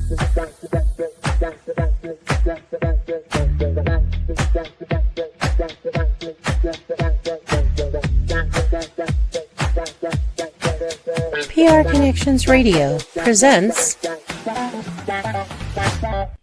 PR Connections Radio presents.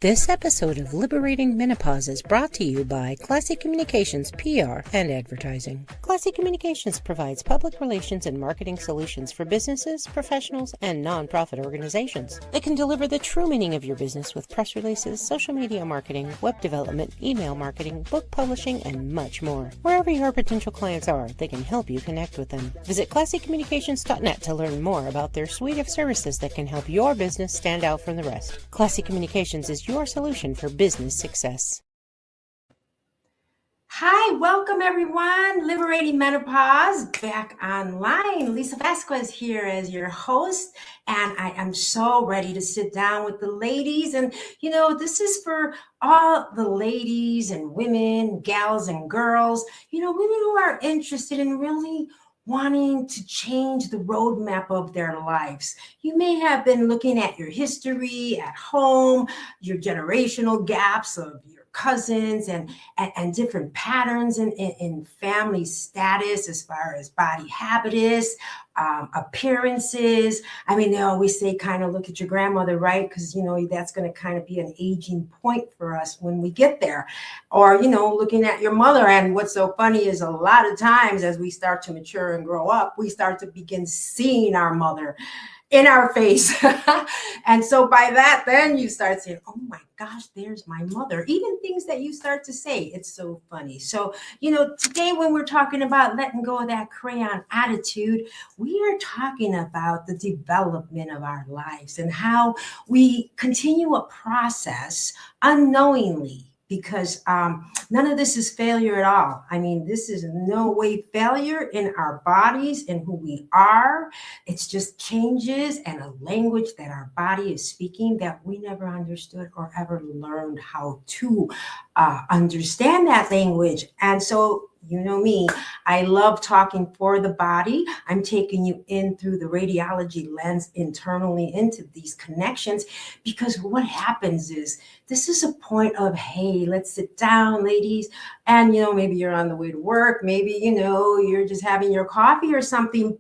This episode of Liberating Menopause is brought to you by Classy Communications PR and Advertising. Classy Communications provides public relations and marketing solutions for businesses, professionals, and nonprofit organizations. They can deliver the true meaning of your business with press releases, social media marketing, web development, email marketing, book publishing, and much more. Wherever your potential clients are, they can help you connect with them. Visit classycommunications.net to learn more about their suite of services that can help your business stand out from the rest. Classy Communications is your solution for business success. Hi, welcome everyone. Liberating Menopause back online. Lisa Vasquez here as your host, and I am so ready to sit down with the ladies. And this is for all the ladies and women, gals and girls, women who are interested in really wanting to change the roadmap of their lives. You may have been looking at your history at home, your generational gaps of your cousins and different patterns in family status as far as body habitus, appearances. I mean, they always say kind of look at your grandmother, right? Because, that's going to kind of be an aging point for us when we get there. Or, looking at your mother. And what's so funny is a lot of times as we start to mature and grow up, we start to begin seeing our mother in our face. And so by that, then you start saying, oh my gosh, there's my mother. Even things that you start to say, it's so funny. So, today when we're talking about letting go of that crayon attitude, we are talking about the development of our lives and how we continue a process unknowingly. Because none of this is failure at all. I mean, this is no way failure in our bodies and who we are. It's just changes and a language that our body is speaking that we never understood or ever learned how to understand that language. And so, you know me, I love talking for the body. I'm taking you in through the radiology lens internally into these connections, because what happens is this is a point of, hey, let's sit down, ladies. And, maybe you're on the way to work. Maybe, you're just having your coffee or something,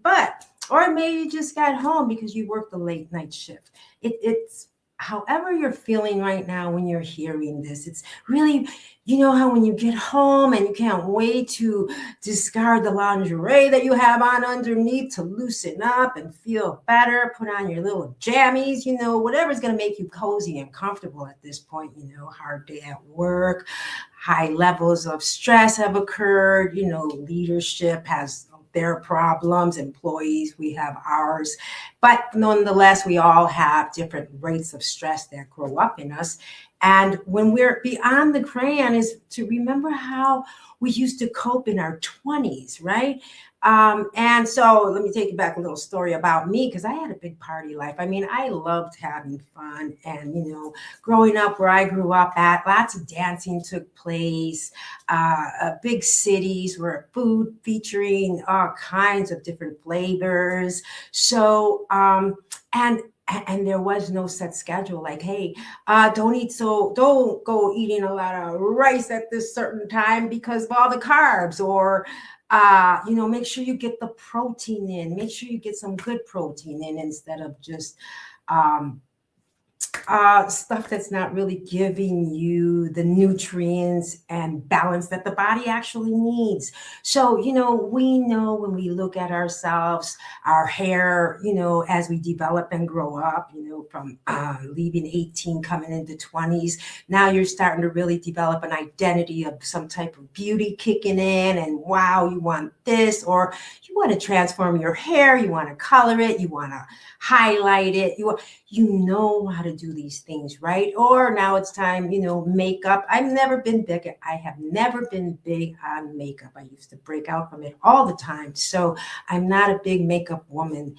or maybe you just got home because you worked a late night shift. It's however you're feeling right now when you're hearing this. It's really, how when you get home and you can't wait to discard the lingerie that you have on underneath to loosen up and feel better, put on your little jammies, whatever's going to make you cozy and comfortable at this point, hard day at work, high levels of stress have occurred, leadership has their problems, employees, we have ours. But nonetheless, we all have different rates of stress that grow up in us. And when we're beyond the crayon is to remember how we used to cope in our 20s, right? And so let me take you back a little story about me, because I had a big party life. I mean, I loved having fun and, growing up where I grew up at, lots of dancing took place, big cities where food featuring all kinds of different flavors. So, and there was no set schedule like, hey, don't go eating a lot of rice at this certain time because of all the carbs, or make sure you get the protein in, make sure you get some good protein in instead of just stuff that's not really giving you the nutrients and balance that the body actually needs. So, we know when we look at ourselves, our hair, as we develop and grow up, from leaving 18, coming into 20s, now you're starting to really develop an identity of some type of beauty kicking in, and wow, you want this, or you want to transform your hair, you want to color it, you want to highlight it, you know how to do these things, right? Or now it's time, makeup. I have never been big on makeup. I used to break out from it all the time. So I'm not a big makeup woman,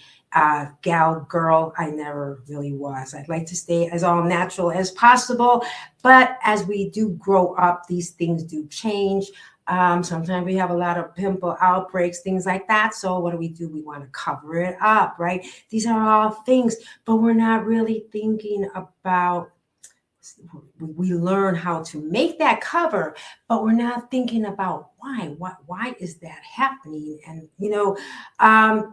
gal, girl. I never really was. I'd like to stay as all natural as possible. But as we do grow up, these things do change. Sometimes we have a lot of pimple outbreaks, things like that. So what do? We want to cover it up, right? These are all things, but we're not really thinking about, we learn how to make that cover, but we're not thinking about why is that happening? And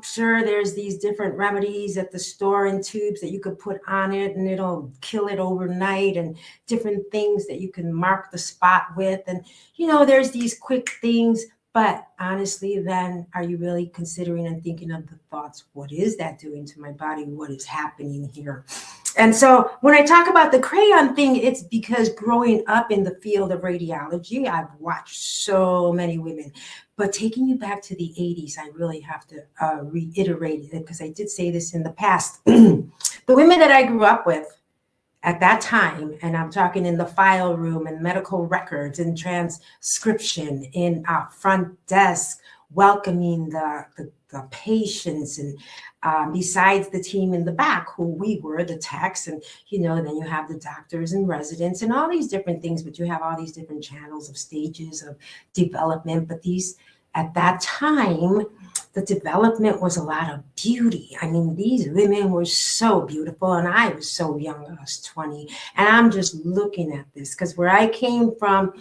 sure, there's these different remedies at the store in tubes that you could put on it and it'll kill it overnight, and different things that you can mark the spot with, and there's these quick things. But honestly, then are you really considering and thinking of the thoughts? What is that doing to my body? What is happening here? And so when I talk about the crayon thing, it's because growing up in the field of radiology, I've watched so many women. But taking you back to the 80s, I really have to reiterate it, because I did say this in the past. The women that I grew up with at that time, and I'm talking in the file room and medical records and transcription in front desk, welcoming the patients, and besides the team in the back, who we were the techs, and then you have the doctors and residents and all these different things, but you have all these different channels of stages of development. But these, at that time, the development was a lot of beauty. I mean, these women were so beautiful, and I was so young. I was 20, and I'm just looking at this because where I came from,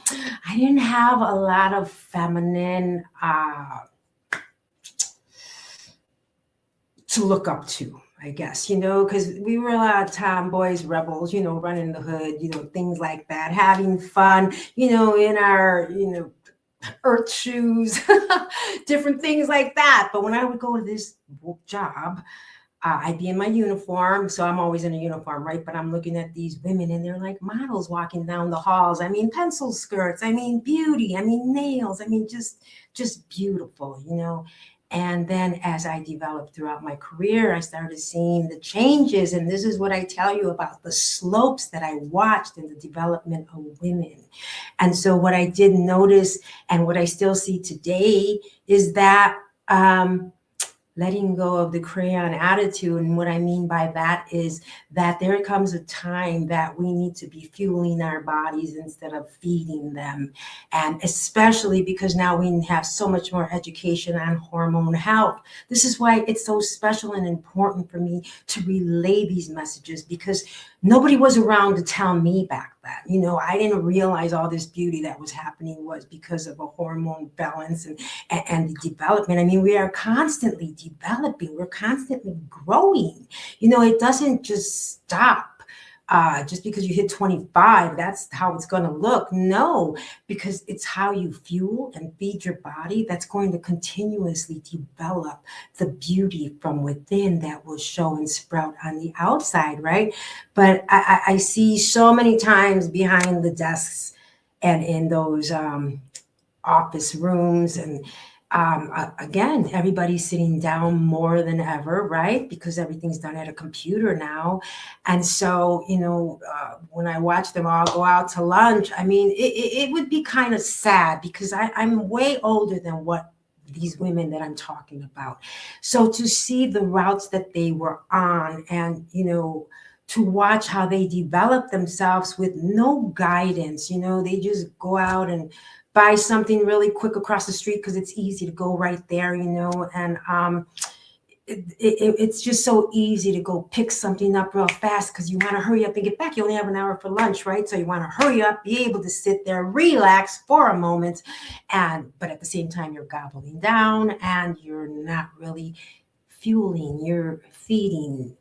I didn't have a lot of feminine to look up to, I guess, because we were a lot of tomboys, rebels, running the hood, things like that, having fun, in our, earth shoes, different things like that. But when I would go to this job, I'd be in my uniform. So I'm always in a uniform, right? But I'm looking at these women and they're like models walking down the halls. I mean, pencil skirts, I mean, beauty, I mean, nails, I mean, just beautiful, And then as I developed throughout my career, I started seeing the changes. And this is what I tell you about the slopes that I watched in the development of women. And so what I did notice, and what I still see today, is that letting go of the crayon attitude. And what I mean by that is that there comes a time that we need to be fueling our bodies instead of feeding them. And especially because now we have so much more education on hormone health. This is why it's so special and important for me to relay these messages, because nobody was around to tell me back then. I didn't realize all this beauty that was happening was because of a hormone balance and the development. I mean, we are constantly developing. We're constantly growing. It doesn't just stop. Just because you hit 25, that's how it's going to look. No, because it's how you fuel and feed your body that's going to continuously develop the beauty from within that will show and sprout on the outside, right? But I see so many times behind the desks and in those office rooms, and again, everybody's sitting down more than ever, right? Because everything's done at a computer now. And so, when I watch them all go out to lunch, I mean, it would be kind of sad, because I'm way older than what these women that I'm talking about. So to see the routes that they were on, and, to watch how they develop themselves with no guidance, they just go out and buy something really quick across the street because it's easy to go right there, and it's just so easy to go pick something up real fast because you want to hurry up and get back. You only have an hour for lunch, right? So you want to hurry up, be able to sit there, relax for a moment, but at the same time, you're gobbling down and you're not really fueling, you're feeding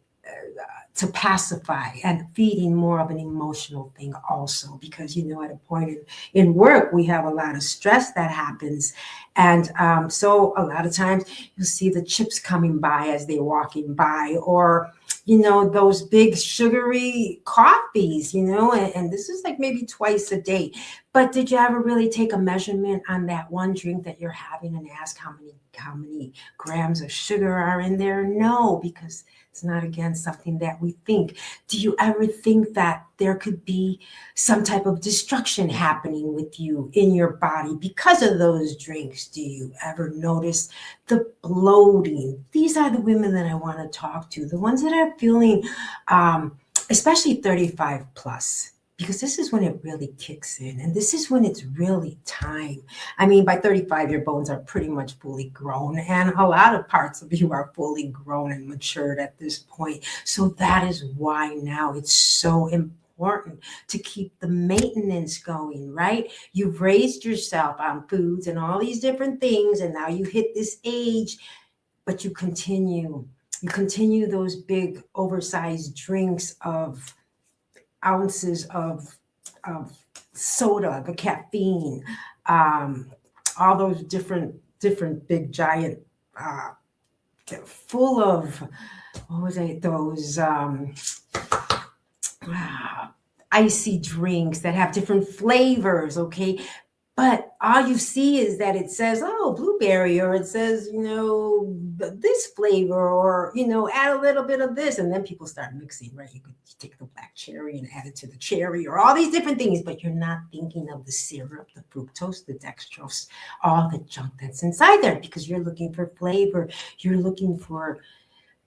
to pacify, and feeding more of an emotional thing also, because at a point in work we have a lot of stress that happens, and so a lot of times you'll see the chips coming by as they're walking by, or those big sugary coffees, and this is like maybe twice a day. But did you ever really take a measurement on that one drink that you're having and ask how many grams of sugar are in there? No, because it's not, again, something that we think. Do you ever think that there could be some type of destruction happening with you in your body because of those drinks? Do you ever notice the bloating? These are the women that I want to talk to, the ones that are feeling, especially 35 plus. because this is when it really kicks in. And this is when it's really time. I mean, by 35, your bones are pretty much fully grown. And a lot of parts of you are fully grown and matured at this point. So that is why now it's so important to keep the maintenance going, right? You've raised yourself on foods and all these different things. And now you hit this age, but you continue those big oversized drinks of ounces of soda, the caffeine, all those different big giant, full of, what was it? Those icy drinks that have different flavors. Okay. But all you see is that it says, oh, blueberry, or it says, this flavor, or, add a little bit of this. And then people start mixing, right? You take the black cherry and add it to the cherry, or all these different things, but you're not thinking of the syrup, the fructose, the dextrose, all the junk that's inside there, because you're looking for flavor.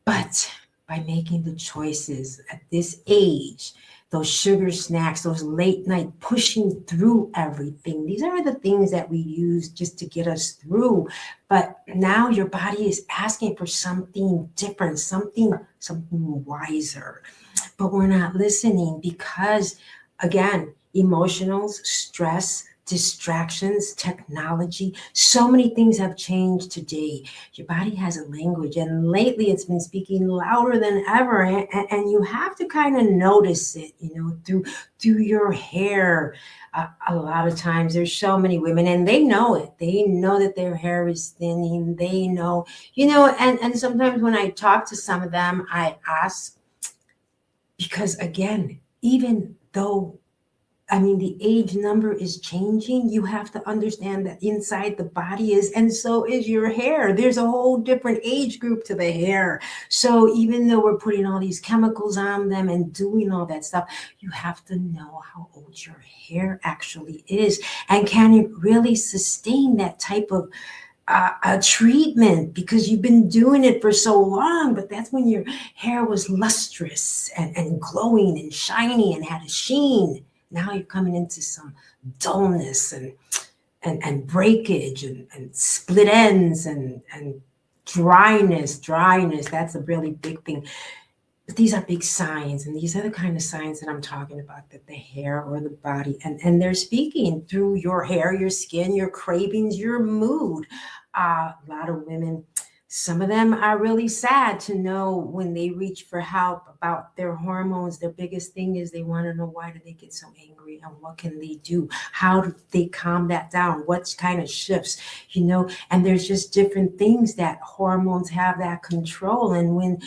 But by making the choices at this age, those sugar snacks, those late night pushing through everything. These are the things that we use just to get us through. But now your body is asking for something different, something wiser. But we're not listening because, again, emotionals, stress, distractions, technology, so many things have changed today. Your body has a language, and lately it's been speaking louder than ever. And you have to kind of notice it, through your hair. A lot of times there's so many women, and they know it. They know that their hair is thinning. They know, and sometimes when I talk to some of them, I ask, because again, even though the age number is changing, you have to understand that inside the body is, and so is your hair. There's a whole different age group to the hair. So even though we're putting all these chemicals on them and doing all that stuff, you have to know how old your hair actually is. And can it really sustain that type of a treatment, because you've been doing it for so long. But that's when your hair was lustrous and glowing and shiny and had a sheen. Now you're coming into some dullness and breakage and split ends and dryness. That's a really big thing. But these are big signs, and these are the kind of signs that I'm talking about, that the hair or the body, and they're speaking through your hair, your skin, your cravings, your mood. A lot of women, some of them are really sad to know when they reach for help about their hormones. Their biggest thing is they want to know, why do they get so angry, and what can they do? How do they calm that down? What kind of shifts, and there's just different things that hormones have that control. And when,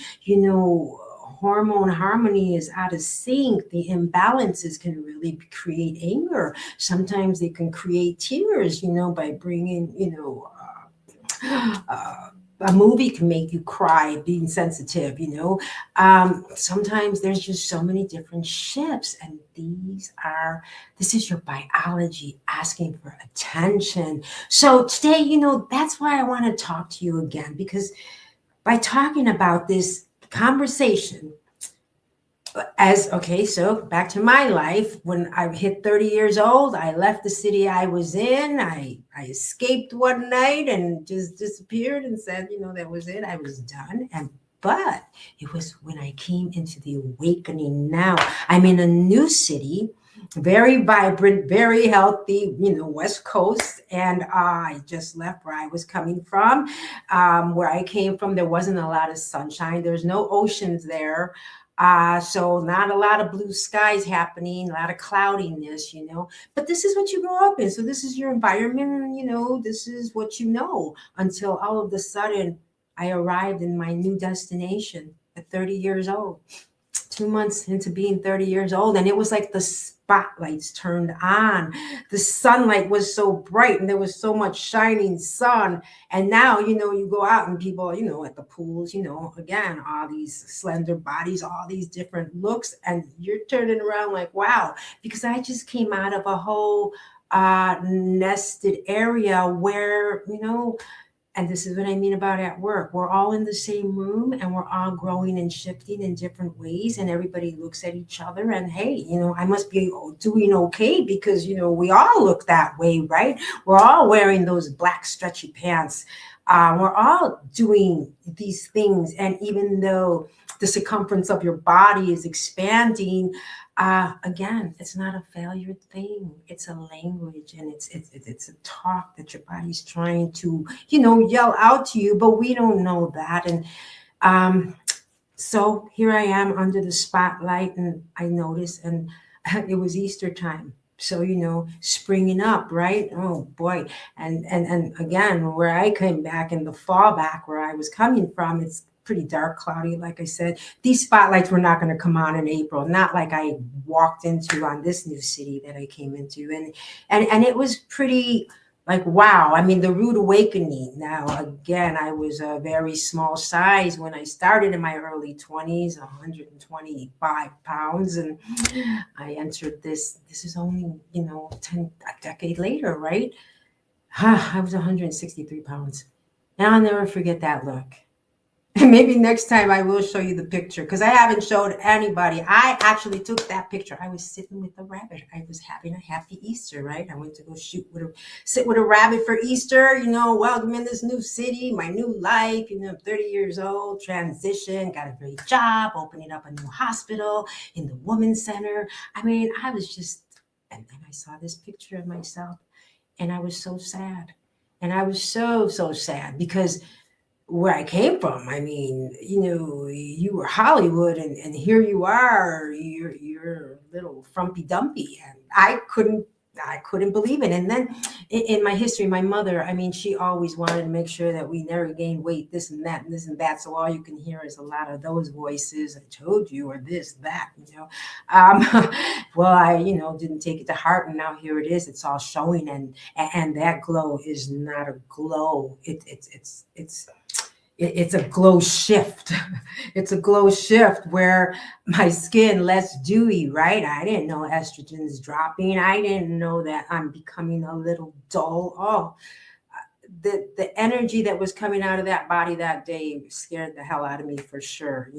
hormone harmony is out of sync, the imbalances can really create anger. Sometimes they can create tears, by bringing, a movie can make you cry, being sensitive, sometimes there's just so many different shifts, and this is your biology asking for attention. So today, that's why I want to talk to you again, because by talking about this conversation, so back to my life. When I hit 30 years old, I left the city I was in. I escaped one night and just disappeared and said, that was it. I was done. But it was when I came into the awakening. Now I'm in a new city, very vibrant, very healthy, West Coast. And I just left where I was coming from. Where I came from, there wasn't a lot of sunshine. There's no oceans there. So not a lot of blue skies happening, a lot of cloudiness, but this is what you grow up in. So this is your environment, this is what until all of a sudden I arrived in my new destination at 30 years old, 2 months into being 30 years old. And it was like the spotlights turned on. The sunlight was so bright and there was so much shining sun. And now, you go out and people, at the pools, again, all these slender bodies, all these different looks, and you're turning around like, wow, because I just came out of a whole nested area where, And this is what I mean about at work. We're all in the same room and we're all growing and shifting in different ways. And everybody looks at each other and, hey, I must be doing okay because, we all look that way, right? We're all wearing those black stretchy pants. We're all doing these things. And even though the circumference of your body is expanding, again, it's not a failure thing. It's a language, and it's a talk that your body's trying to, yell out to you, but we don't know that. And so here I am under the spotlight, and I noticed, and it was Easter time. So, springing up, right? Oh boy. And again, where I came back in the fall back where I was coming from, it's pretty dark, cloudy. Like I said, these spotlights were not going to come on in April, not like I walked into on this new city that I came into. And it was pretty like, wow. I mean, the rude awakening. Now, again, I was a very small size when I started in my early 20s, 125 pounds. And I entered this is only, a decade later, right? I was 163 pounds. And I'll never forget that look. And maybe next time I will show you the picture because I haven't showed anybody. I actually took that picture. I was sitting with a rabbit. I was having a happy Easter, right? I went to go sit with a rabbit for Easter, welcome in this new city, my new life. I'm 30 years old, transition, got a great job, opening up a new hospital in the Women's Center. I mean, I was just, and then I saw this picture of myself and I was so sad. And I was so, so sad because where I came from. I mean, you were Hollywood and here you are, you're a little frumpy dumpy. And I couldn't believe it. And then in my history, my mother, I mean, she always wanted to make sure that we never gained weight, this and that, and this and that. So all you can hear is a lot of those voices. I told you, or this, that, well, I, didn't take it to heart. And now here it is. It's all showing. And that glow is not a glow. It's a glow shift. It's a glow shift where my skin less dewy, right? I didn't know estrogen's dropping. I didn't know that I'm becoming a little dull. Oh, the energy that was coming out of that body that day scared the hell out of me for sure,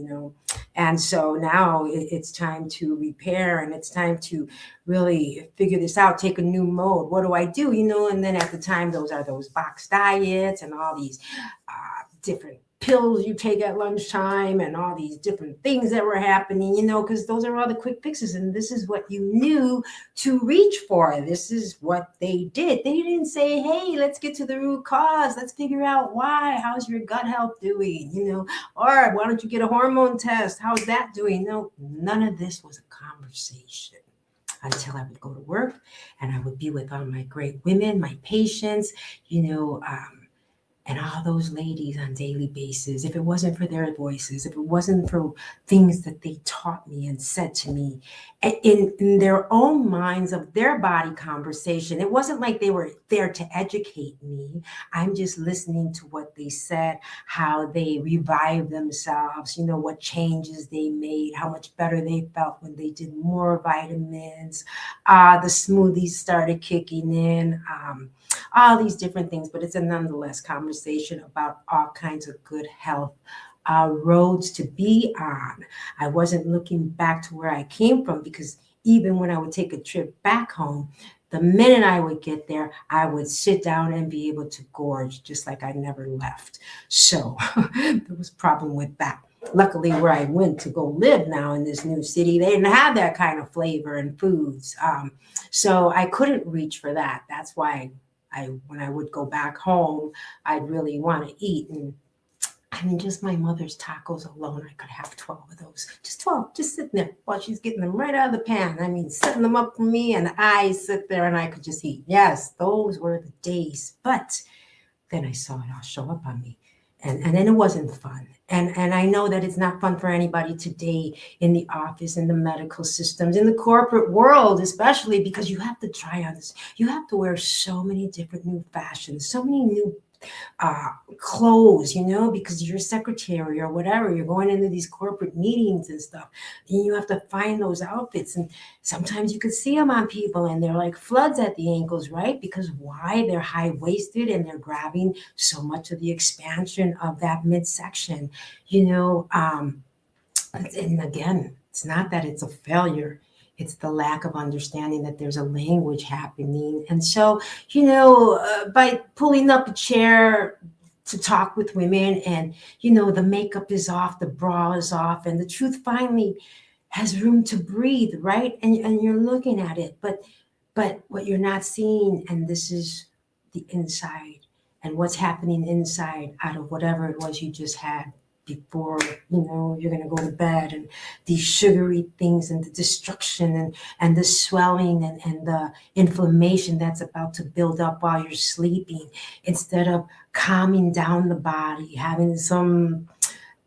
And so now it's time to repair and it's time to really figure this out, take a new mode. What do I do? And then at the time, those box diets and all these different pills you take at lunchtime and all these different things that were happening, because those are all the quick fixes. And this is what you knew to reach for. This is what they did. They didn't say, hey, let's get to the root cause. Let's figure out why. How's your gut health doing? Or why don't you get a hormone test? How's that doing? No, none of this was a conversation until I would go to work and I would be with all my great women, my patients, and all those ladies on a daily basis. If it wasn't for their voices, if it wasn't for things that they taught me and said to me in their own minds of their body conversation, it wasn't like they were there to educate me. I'm just listening to what they said, how they revived themselves, what changes they made, how much better they felt when they did more vitamins. The smoothies started kicking in. All these different things, but it's a nonetheless conversation about all kinds of good health roads to be on. I wasn't looking back to where I came from because even when I would take a trip back home, the minute I would get there, I would sit down and be able to gorge just like I never left. So there was a problem with that. Luckily, where I went to go live now in this new city, they didn't have that kind of flavor and foods. So I couldn't reach for that. That's why when I would go back home, I'd really want to eat. And I mean, just my mother's tacos alone, I could have 12 of those. Just 12, just sitting there while she's getting them right out of the pan. I mean, setting them up for me and I sit there and I could just eat. Yes, those were the days. But then I saw it all show up on me. And then it wasn't fun. And I know that it's not fun for anybody today in the office, in the medical systems, in the corporate world, especially because you have to try on this. You have to wear so many different new fashions, so many new uh, clothes, because you're a secretary or whatever, you're going into these corporate meetings and stuff, and you have to find those outfits. And sometimes you could see them on people and they're like floods at the ankles, right? Because why? They're high waisted and they're grabbing so much of the expansion of that midsection, and again, it's not that it's a failure. It's the lack of understanding that there's a language happening. And so, by pulling up a chair to talk with women and, the makeup is off, the bra is off, and the truth finally has room to breathe, right? And you're looking at it. But what you're not seeing, and this is the inside and what's happening inside out of whatever it was you just had before you're going to go to bed, and these sugary things and the destruction and the swelling and the inflammation that's about to build up while you're sleeping, instead of calming down the body, having some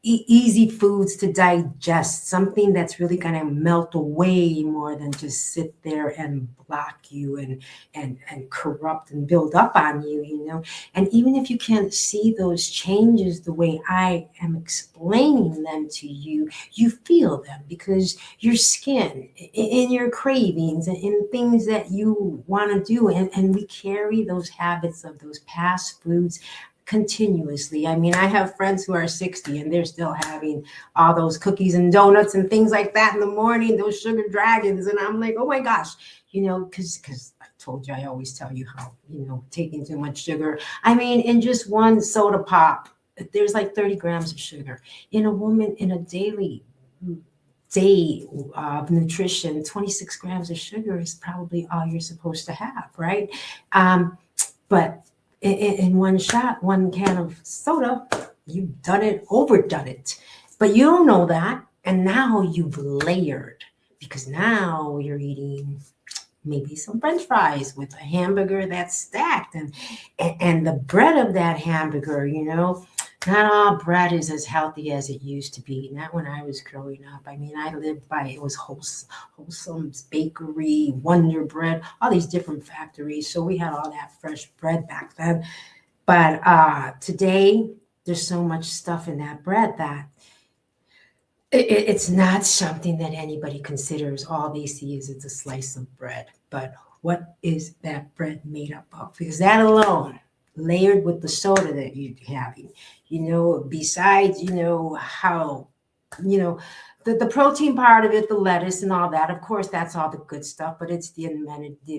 easy foods to digest, something that's really going to melt away more than just sit there and block you and corrupt and build up on you. And even if you can't see those changes the way I am explaining them to you, you feel them, because your skin, in your cravings, and in things that you want to do, and we carry those habits of those past foods continuously. I mean, I have friends who are 60 and they're still having all those cookies and donuts and things like that in the morning, those sugar dragons. And I'm like, oh my gosh, because I told you, I always tell you how, taking too much sugar. I mean, in just one soda pop, there's like 30 grams of sugar. In a woman, in a daily day of nutrition, 26 grams of sugar is probably all you're supposed to have, right? But in one shot, one can of soda, you've overdone it. But you don't know that. And now you've layered, because now you're eating maybe some French fries with a hamburger that's stacked, and the bread of that hamburger, not all bread is as healthy as it used to be. Not when I was growing up. I mean, I lived by, it was Wholesome's Bakery, Wonder Bread, all these different factories. So we had all that fresh bread back then. But today, there's so much stuff in that bread that it's not something that anybody considers. All they see is it's a slice of bread. But what is that bread made up of? Because that alone, layered with the soda that you're having, besides, how, the protein part of it, the lettuce and all that, of course, that's all the good stuff, but it's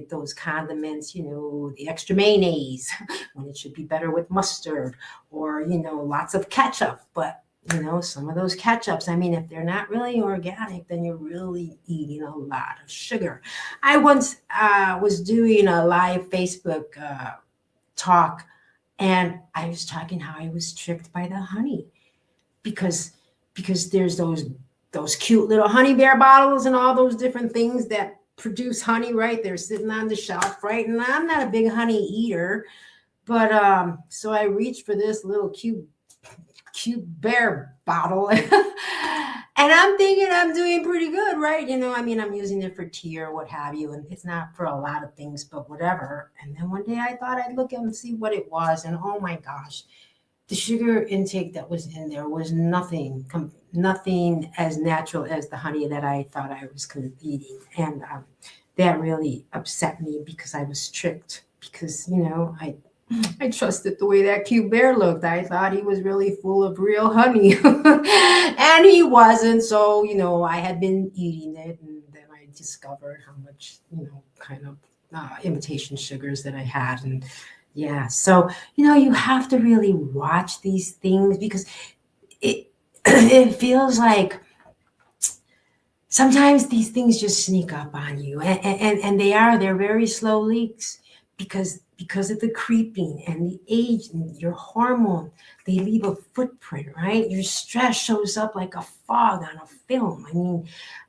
those condiments, the extra mayonnaise when it should be better with mustard, or, lots of ketchup. But, some of those ketchups, I mean, if they're not really organic, then you're really eating a lot of sugar. I once was doing a live Facebook talk, and I was talking how I was tricked by the honey, because there's those cute little honey bear bottles and all those different things that produce honey, right? They're sitting on the shelf, right? And I'm not a big honey eater, but so I reached for this little cute bear bottle. And I'm thinking I'm doing pretty good, right? I mean, I'm using it for tea or what have you, and it's not for a lot of things, but whatever. And then one day I thought I'd look and see what it was, and oh my gosh, the sugar intake that was in there was nothing as natural as the honey that I thought I was eating. And that really upset me, because I was tricked, because, I trusted the way that cute bear looked. I thought he was really full of real honey, and he wasn't. So, I had been eating it, and then I discovered how much, kind of imitation sugars that I had. And yeah, so, you have to really watch these things, because it feels like sometimes these things just sneak up on you, and they're very slow leaks, because of the creeping and the age and your hormone. They leave a footprint, right? Your stress shows up like a fog on a film.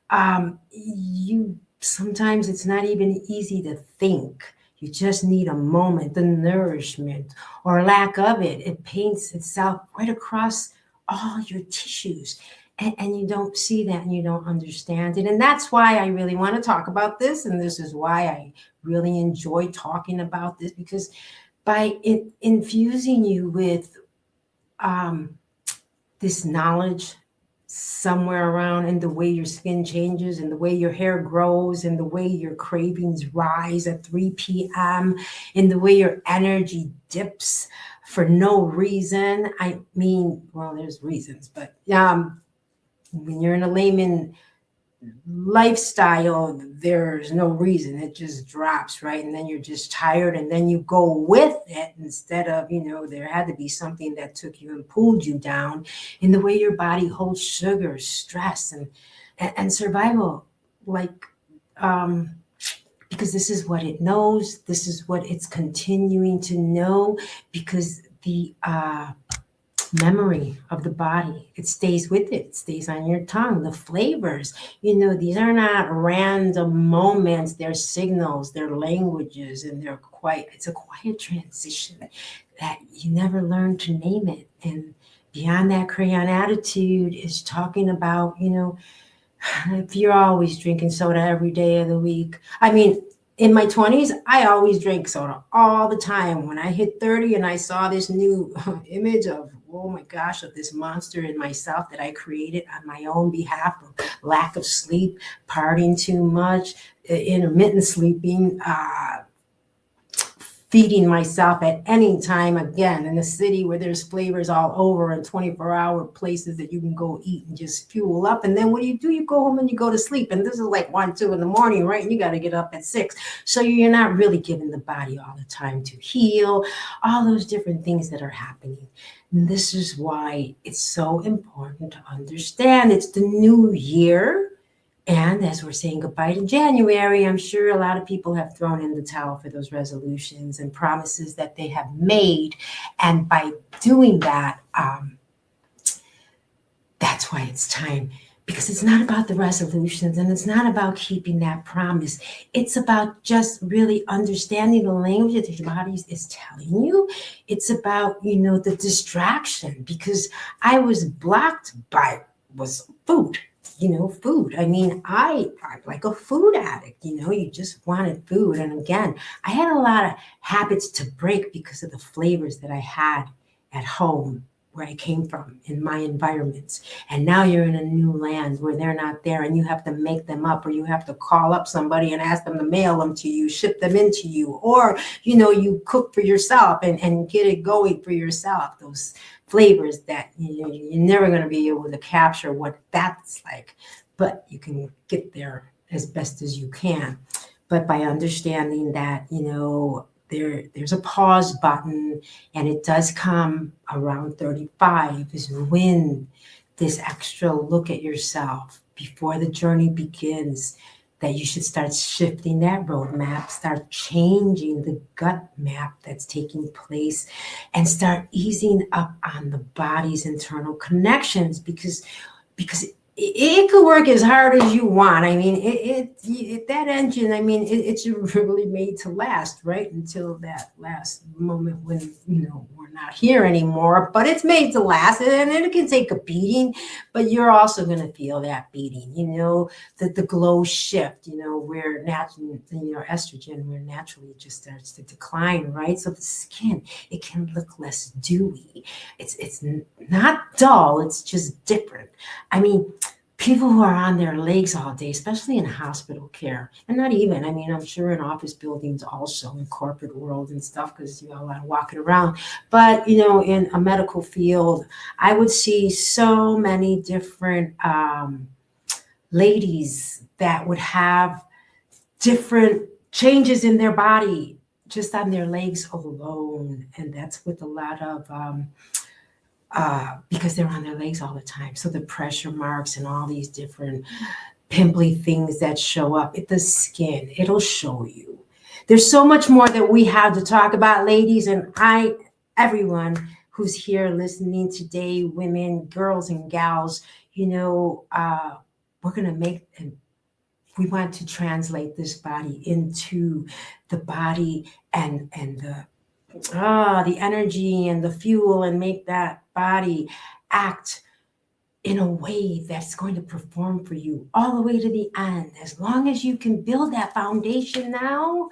I mean, sometimes it's not even easy to think. You just need a moment. The nourishment, or lack of it paints itself right across all your tissues. And you don't see that, and you don't understand it. And that's why I really want to talk about this. And this is why I really enjoy talking about this, because by infusing you with this knowledge somewhere around in the way your skin changes and the way your hair grows and the way your cravings rise at 3 p.m. and the way your energy dips for no reason. I mean, well, there's reasons, but when you're in a layman lifestyle, there's no reason. It just drops, right? And then you're just tired, and then you go with it instead of, there had to be something that took you and pulled you down in the way your body holds sugar, stress, and survival. Like, because this is what it knows, this is what it's continuing to know, because the memory of the body, it stays with it stays on your tongue. The flavors, these are not random moments, they're signals, they're languages, and it's a quiet transition that you never learn to name it. And beyond that, Crayon attitude is talking about, if you're always drinking soda every day of the week. I mean, in my 20s, I always drank soda all the time. When I hit 30 and I saw this new image of, oh my gosh, of this monster in myself that I created on my own behalf of lack of sleep, partying too much, intermittent sleeping, feeding myself at any time, again, in a city where there's flavors all over and 24-hour places that you can go eat and just fuel up. And then what do? You go home and you go to sleep. And this is like 1, 2 in the morning, right? And you got to get up at 6. So you're not really giving the body all the time to heal, all those different things that are happening. And this is why it's so important to understand it's the new year. And as we're saying goodbye to January, I'm sure a lot of people have thrown in the towel for those resolutions and promises that they have made. And by doing that, that's why it's time. Because it's not about the resolutions and it's not about keeping that promise. It's about just really understanding the language that your body is telling you. It's about, the distraction, because I was blocked by food. Food. I mean, I'm like a food addict, you just wanted food. And again, I had a lot of habits to break because of the flavors that I had at home, where I came from, in my environments. And now you're in a new land where they're not there, and you have to make them up, or you have to call up somebody and ask them to mail them to you, ship them into you, or, you cook for yourself and get it going for yourself. Those flavors that you're never going to be able to capture what that's like, but you can get there as best as you can. But by understanding that, there's a pause button, and it does come around 35 is when this extra look at yourself before the journey begins, that you should start shifting that roadmap, start changing the gut map that's taking place, and start easing up on the body's internal connections, because it could work as hard as you want. I mean, that engine, I mean, it's really made to last, right? Until that last moment when, we're not here anymore, but it's made to last, and it can take a beating, but you're also going to feel that beating, the glow shift, where naturally, estrogen, where naturally it just starts to decline, right? So the skin, it can look less dewy. It's not dull, it's just different. I mean, people who are on their legs all day, especially in hospital care, and not even, I mean, I'm sure in office buildings also, in corporate world and stuff, because you got a lot of walking around. But, in a medical field, I would see so many different ladies that would have different changes in their body just on their legs alone. And that's with a lot of because they're on their legs all the time. So the pressure marks and all these different pimply things that show up at the skin, it'll show you. There's so much more that we have to talk about, ladies, and everyone who's here listening today, women, girls and gals, we're going to make, and we want to translate this body into the body and the energy and the fuel, and make that body act in a way that's going to perform for you all the way to the end. As long as you can build that foundation now,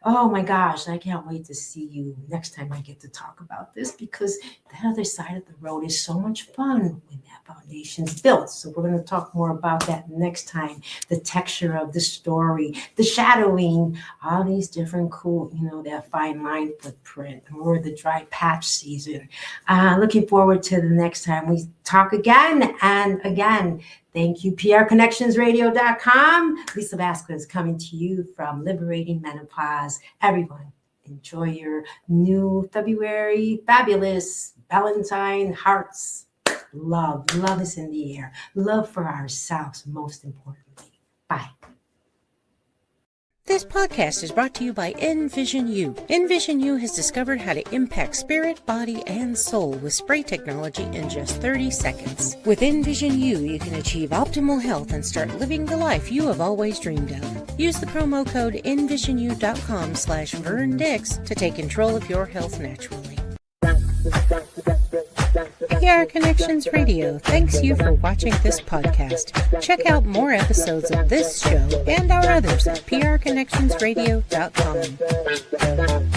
oh my gosh, I can't wait to see you next time I get to talk about this, because that other side of the road is so much fun when that foundation's built. So we're going to talk more about that next time. The texture of the story, the shadowing, all these different cool, that fine line footprint, or the dry patch season. Looking forward to the next time we talk again and again. Thank you, prconnectionsradio.com. Lisa Vasquez coming to you from Liberating Menopause. Everyone, enjoy your new February fabulous Valentine hearts. Love is in the air. Love for ourselves, most importantly. Bye. This podcast is brought to you by Envision U. Envision U has discovered how to impact spirit, body, and soul with spray technology in just 30 seconds. With Envision U, you can achieve optimal health and start living the life you have always dreamed of. Use the promo code envisinu.com/VernDix to take control of your health naturally. PR Connections Radio thanks you for watching this podcast. Check out more episodes of this show and our others at prconnectionsradio.com.